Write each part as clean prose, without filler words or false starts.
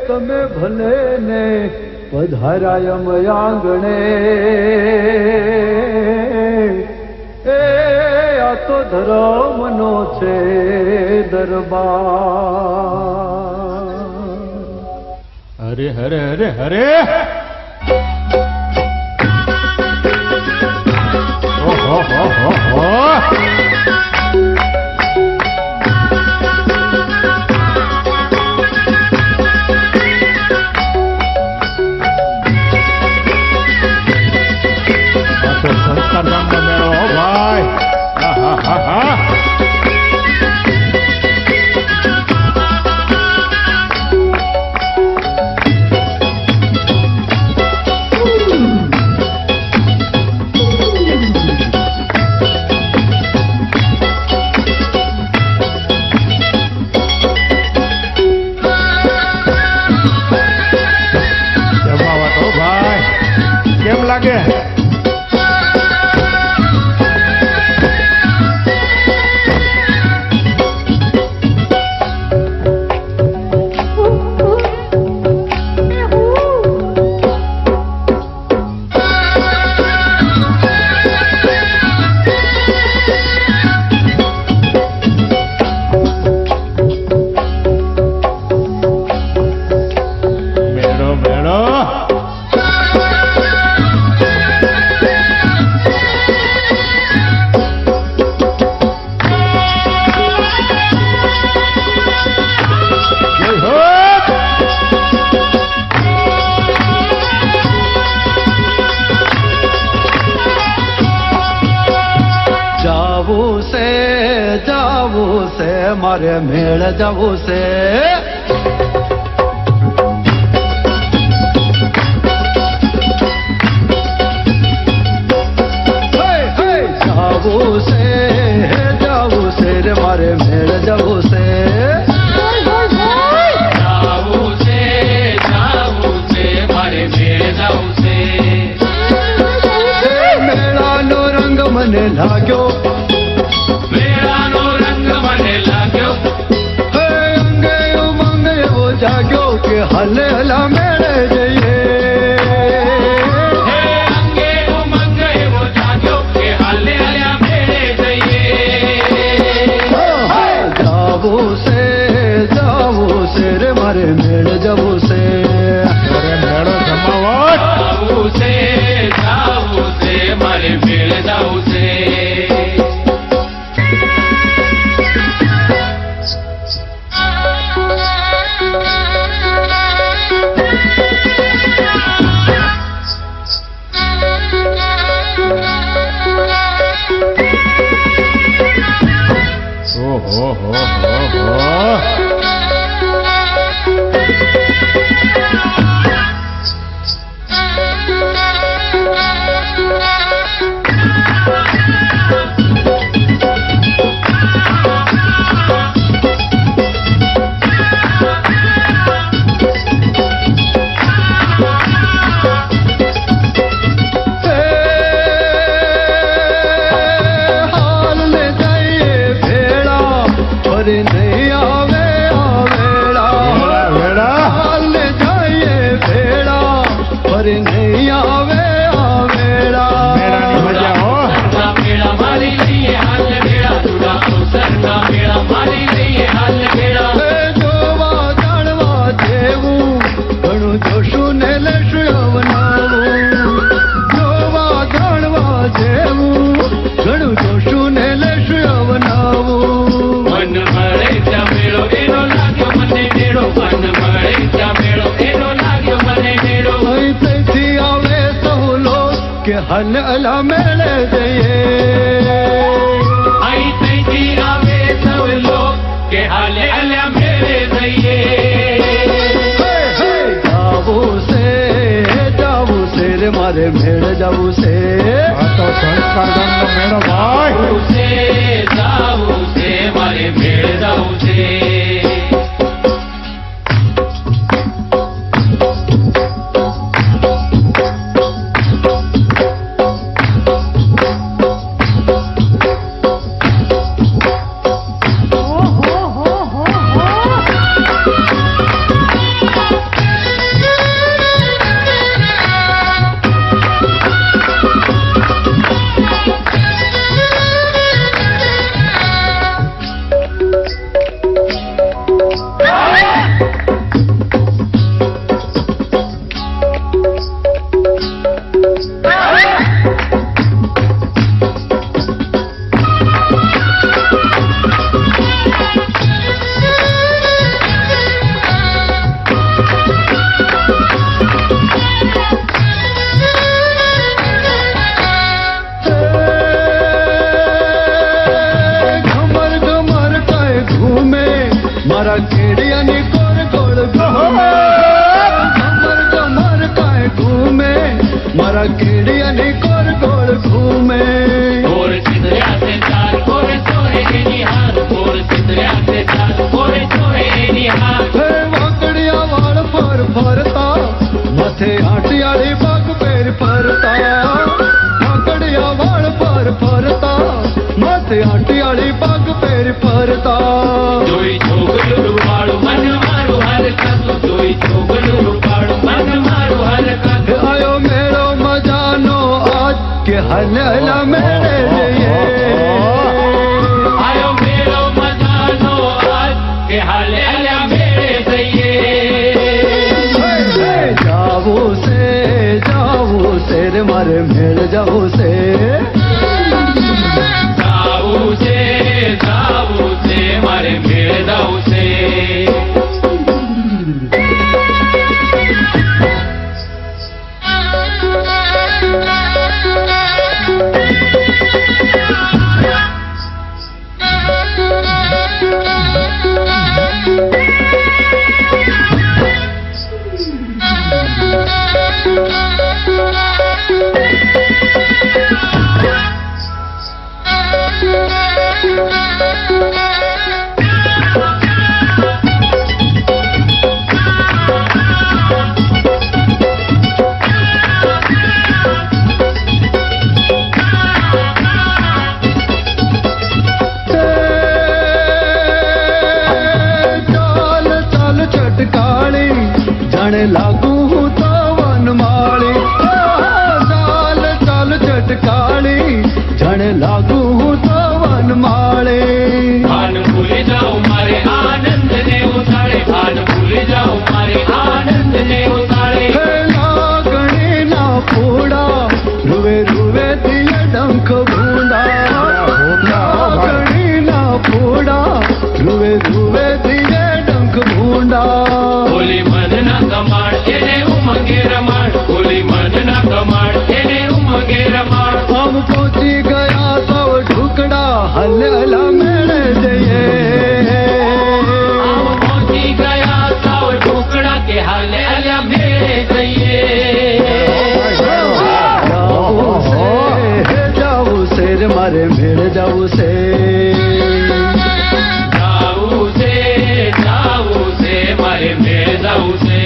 તમે ભલે ને પધારાય આંગણે, એ આ તો ધર્મનો છે દરબાર. હરે હરે હરે હરે. ઓહો હો હો હો. મારે મેળ જવું છે, જાવું છે રે મારે મેળ જવું છે. મેળાનો રંગ મને લાગ્યો, જાગ્યો કે હલે હલા મેળે જઈએ. અંગે ઉમંગ એવો જાગ્યો કે હલે હલા મેળે જઈએ. જાવું છે રે મારે મેળ જવું છે. મેળો જમાવટ. જાવું છે મારે મેળ જવું છે. ઓહો હો હો હો. નહીં આવે આવેડા, હાલને જઈએ ભેડા, ફરી નહીં આવે આવેડા. મેળાની મજા હો. મેળા મારી લઈએ હાલ મેળા, જુડા અવસરના મેળા મારી લઈએ હાલ મેળા. જોવા જાણવા જેવું ઘણું જોશું ને લેશું અવનવું. જોવા જાણવા જેવું ઘણું જોશું ને લેશું અવનવું. મન મળે ત્યાં મેળો એનો લાગ્યો મને મેળો, મન મળે ત્યાં મેળો એનો લાગ્યો મને મેળો. અહીંથી આવે સૌ લોક કે હલ અલા મેળે જઈએ. અહીંથી આવે સૌ લોક કે હાલે અલ્યા મેળે જઈએ. જાવું છે રે મારે મેળ જવું છે. આ તો સંસ્કારગણનો મેળો ભાઈ. જાવું છે મારે મેળ જવું છે. મારા કેડિયાની કોર ગોળ ઘૂમે ગોર ચિતર્યા છે ચાર ગોર ચોરે એની હાર ગોર ચિતર્યા છે ચાર ગોર ચોરે એની હાર હે વાકડિયા વાળ ફર ફરતા માથે આટિયાળી પગ પેર ફરતા વાકડિયા વાળ ફર ફરતા માથે આટિયાળી પગ પેર ફરતા જોઈ છોકરું રૂપાળું મન મારું હર કાતું જોઈ છોકરું રૂપાળું મન મારું હર કાતું આયો મેળો મજાનો આજ કે હલલા મેળે જઈએ આયો મેળો મજાનો આજ કે હાલે હાલ્યા મેળે જઈએ જાવું છે રે મારે મેળ જાવું છે જાવું છે મારે મેળ જવું છે જાણે લાગુ હું તો વનમાળી ચાલ ચાલ ચટકાળી જાણે લાગુ હું તો વનમાળી ભાન ભૂલી જાઉં મારે આનંદ ને ઉતાળે ભાન ભૂલી જાઉં મારે આનંદ ને ઉતાળે હે લાગણી ના ફોડા રૂવે રૂવે દિયે ડંખ ભૂંડા લાગણી ના ફોડા રૂવે રૂવે દિયે ડંખ ભૂંડા હોલી મન ના કમાડ એને ઉમંગે રમાડ હોલી મન ના કમાડ એને ઉમંગે રમાડ हम पहुंची गया सब ढुकड़ा हलला मेले जइए આમ પહોંચી ગયા સાવ ઢોકળા કે હાલે હાલ્યા મેળે જઈએ जाऊ से रे मारे मेल जाऊ से જાવું છે મારે મેળ જવું છે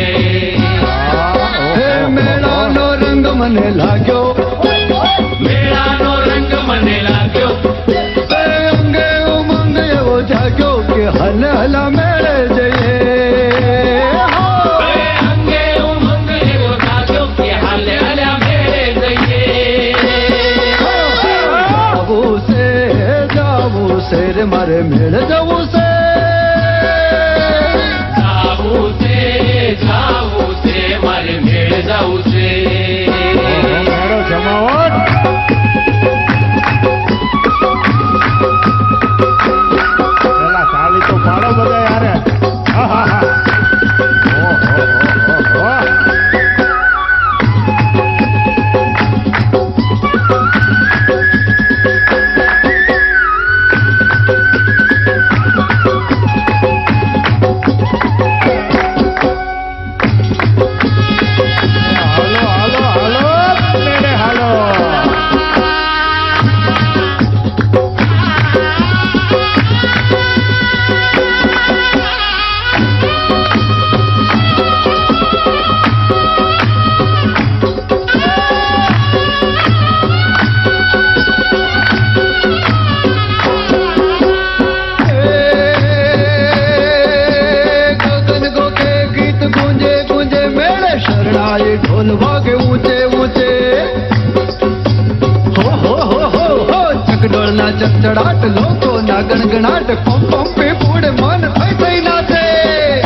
हे मेला नो रंग मने लाग्यो મેળાનો રંગ મને લાગ્યો हे अंगे उमंग एवो जाग्यो के हलला मेले जइए એ અંગે ઉમંગ એવો જાગ્યો કે હાલે હાલ્યા મેળે જઈએ जाऊ से रे मारे मेल जाऊ से જાવું છે મારે મેળ જવું છે મેળો જમાવટ પેલા તાળી તો પાડો બધા યારે આહાહા. ઓહો. હાલો હાલો હાલો મેળે હાલો गगन गो के गीत गूंजे गूंजे मेले शरणाई ढोल वागे ऊंचे ऊंचे हो चकडोळ ना चकचडाट लोको ना गणगणाट पम पम पे पूडे मन थई थई नाचे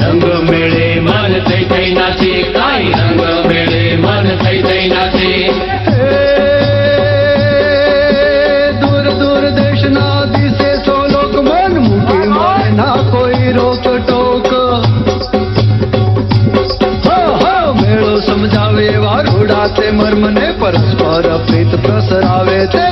રંગ મેળે મન થઈ થઈ નાચે કાંઈ રંગ મેળે મન થઈ થઈ નાચે दूर दूर देश ना दिसे सो लोक मन मुकी मारे ना कोई रोक टोक हो मेळो समजावे वारुडा ते मर्म ने परस्पर प्रीत प्रसरावे ते